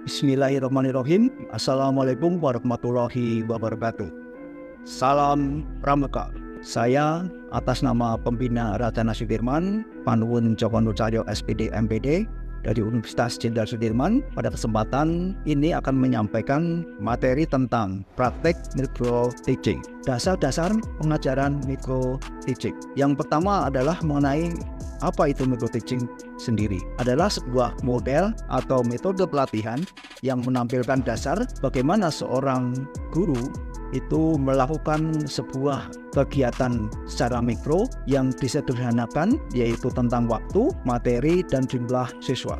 Bismillahirrahmanirrahim. Assalamualaikum warahmatullahi wabarakatuh. Salam Pramuka. Saya atas nama Pembina Radana Sudirman, Panuwun Joko Nurcahyo SPD MPD dari Universitas Jenderal Sudirman, pada kesempatan ini akan menyampaikan materi tentang praktek micro teaching, dasar-dasar pengajaran micro teaching. Yang pertama adalah mengenai apa itu micro teaching sendiri. Adalah sebuah model atau metode pelatihan yang menampilkan dasar bagaimana seorang guru itu melakukan sebuah kegiatan secara mikro yang disederhanakan, yaitu tentang waktu, materi, dan jumlah siswa.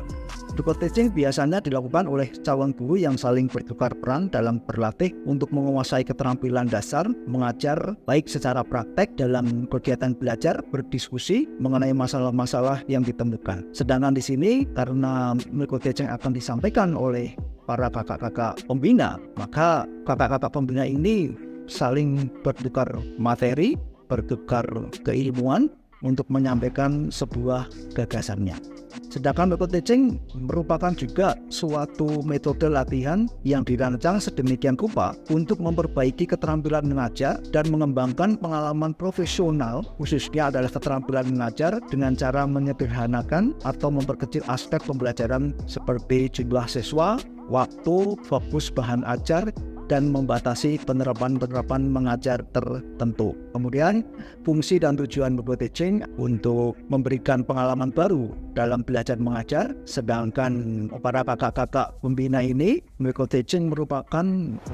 Micro teaching biasanya dilakukan oleh calon guru yang saling bertukar peran dalam berlatih untuk menguasai keterampilan dasar mengajar, baik secara praktek dalam kegiatan belajar, berdiskusi mengenai masalah-masalah yang ditemukan. Sedangkan di sini karena micro teaching akan disampaikan oleh para kakak-kakak pembina, maka kakak-kakak pembina ini saling bertukar materi, bertukar keilmuan untuk menyampaikan sebuah gagasannya. Sedangkan micro teaching merupakan juga suatu metode latihan yang dirancang sedemikian rupa untuk memperbaiki keterampilan mengajar dan mengembangkan pengalaman profesional, khususnya adalah keterampilan mengajar dengan cara menyederhanakan atau memperkecil aspek pembelajaran seperti jumlah siswa, waktu, fokus bahan ajar, dan membatasi penerapan mengajar tertentu. Kemudian, fungsi dan tujuan micro teaching untuk memberikan pengalaman baru dalam belajar mengajar, sedangkan para kakak-kakak pembina ini, micro teaching merupakan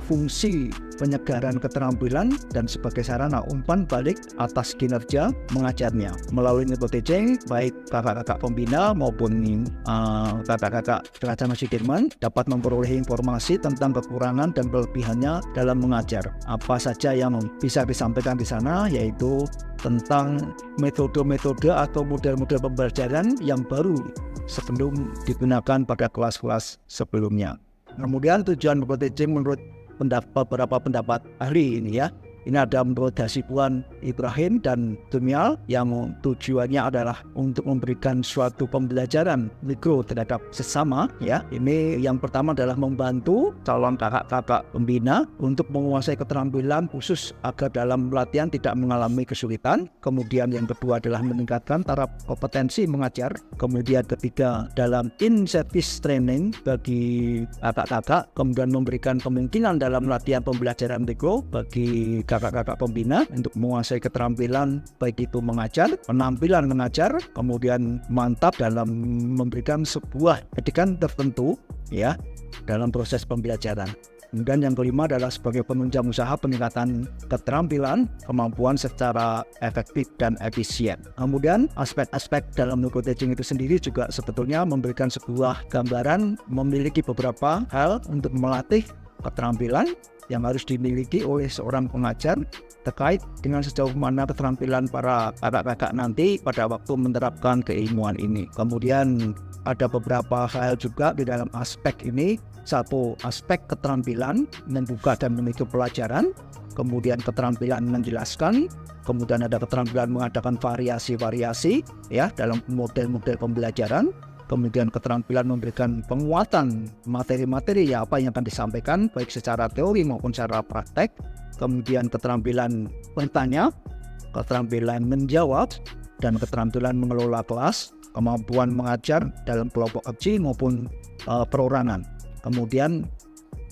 fungsi penyegaran keterampilan dan sebagai sarana umpan balik atas kinerja mengajarnya. Melalui micro teaching, baik kakak-kakak pembina maupun kakak-kakak Radana Sudirman dapat memperoleh informasi tentang kekurangan dan kelebihannya dalam mengajar. Apa saja yang bisa disampaikan di sana, yaitu tentang metode-metode atau model-model pembelajaran yang baru sebelum digunakan pada kelas-kelas sebelumnya. Kemudian tujuan micro teaching menurut beberapa pendapat ahli ini ya. Ini ada menurut Hasibuan Ibrahim dan Dumial yang tujuannya adalah untuk memberikan suatu pembelajaran mikro terhadap sesama ya. Ini yang pertama adalah membantu calon kakak-kakak pembina untuk menguasai keterampilan khusus agar dalam latihan tidak mengalami kesulitan. Kemudian yang kedua adalah meningkatkan taraf kompetensi mengajar. Kemudian ketiga dalam in-service training bagi kakak-kakak. Kemudian memberikan kemungkinan dalam latihan pembelajaran mikro bagi kakak-kakak pembina untuk menguasai keterampilan baik itu mengajar, penampilan mengajar, kemudian mantap dalam memberikan sebuah pendidikan tertentu ya dalam proses pembelajaran. Kemudian yang kelima adalah sebagai penunjang usaha peningkatan keterampilan, kemampuan secara efektif dan efisien. Kemudian aspek-aspek dalam micro teaching itu sendiri juga sebetulnya memberikan sebuah gambaran memiliki beberapa hal untuk melatih keterampilan yang harus dimiliki oleh seorang pengajar terkait dengan sejauh mana keterampilan para kakak-kakak nanti pada waktu menerapkan keilmuan ini. Kemudian ada beberapa hal juga di dalam aspek ini. Satu, aspek keterampilan membuka dan mengikuti pelajaran, kemudian keterampilan menjelaskan, kemudian ada keterampilan mengadakan variasi-variasi ya dalam model-model pembelajaran. Kemudian keterampilan memberikan penguatan materi-materi ya apa yang akan disampaikan baik secara teori maupun secara praktek. Kemudian keterampilan bertanya, keterampilan menjawab, dan keterampilan mengelola kelas, kemampuan mengajar dalam kelompok kecil maupun perorangan. Kemudian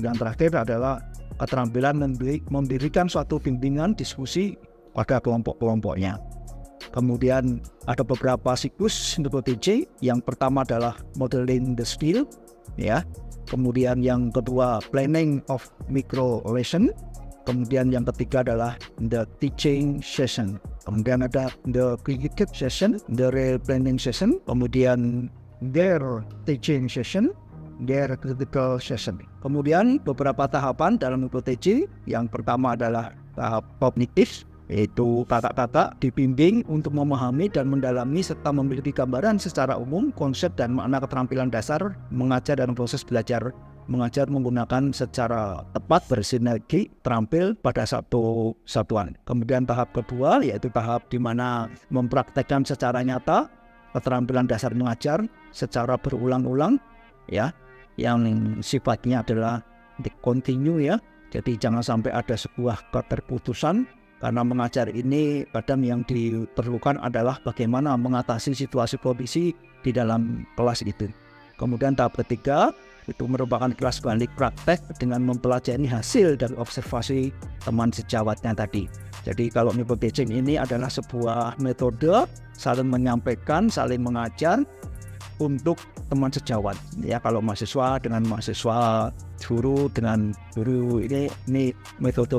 yang terakhir adalah keterampilan memberikan suatu bimbingan diskusi pada kelompok-kelompoknya. Kemudian ada beberapa siklus micro teaching. Yang pertama adalah modeling the skill ya. Kemudian yang kedua planning of micro lesson. Kemudian yang ketiga adalah the teaching session. Kemudian ada the critical session, the real planning session, kemudian their teaching session, their critical session. Kemudian beberapa tahapan dalam micro teaching. Yang pertama adalah tahap kognitif, yaitu kakak-kakak dibimbing untuk memahami dan mendalami serta memiliki gambaran secara umum konsep dan makna keterampilan dasar mengajar dan proses belajar mengajar menggunakan secara tepat bersinergi terampil pada satu satuan. Kemudian tahap kedua yaitu tahap di mana mempraktekkan secara nyata keterampilan dasar mengajar secara berulang-ulang ya. yang sifatnya adalah continue ya. Jadi jangan sampai ada sebuah keterputusan, karena mengajar ini kadang yang diperlukan adalah bagaimana mengatasi situasi kondisi di dalam kelas itu. Kemudian tahap ketiga itu merupakan kelas balik praktek dengan mempelajari hasil dari observasi teman sejawatnya tadi. Jadi kalau method teaching ini adalah sebuah metode saling menyampaikan, saling mengajar untuk teman sejawat. Ya, kalau mahasiswa dengan mahasiswa, guru dengan guru, ini metode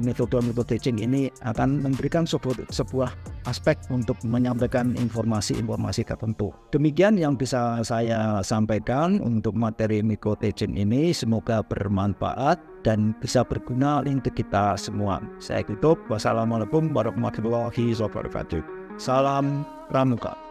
teaching ini akan memberikan sebuah aspek untuk menyampaikan informasi tertentu. Demikian yang bisa saya sampaikan untuk materi micro teaching ini. Semoga bermanfaat dan bisa berguna untuk kita semua. Saya tutup. Wassalamualaikum warahmatullahi wabarakatuh. Salam Pramuka.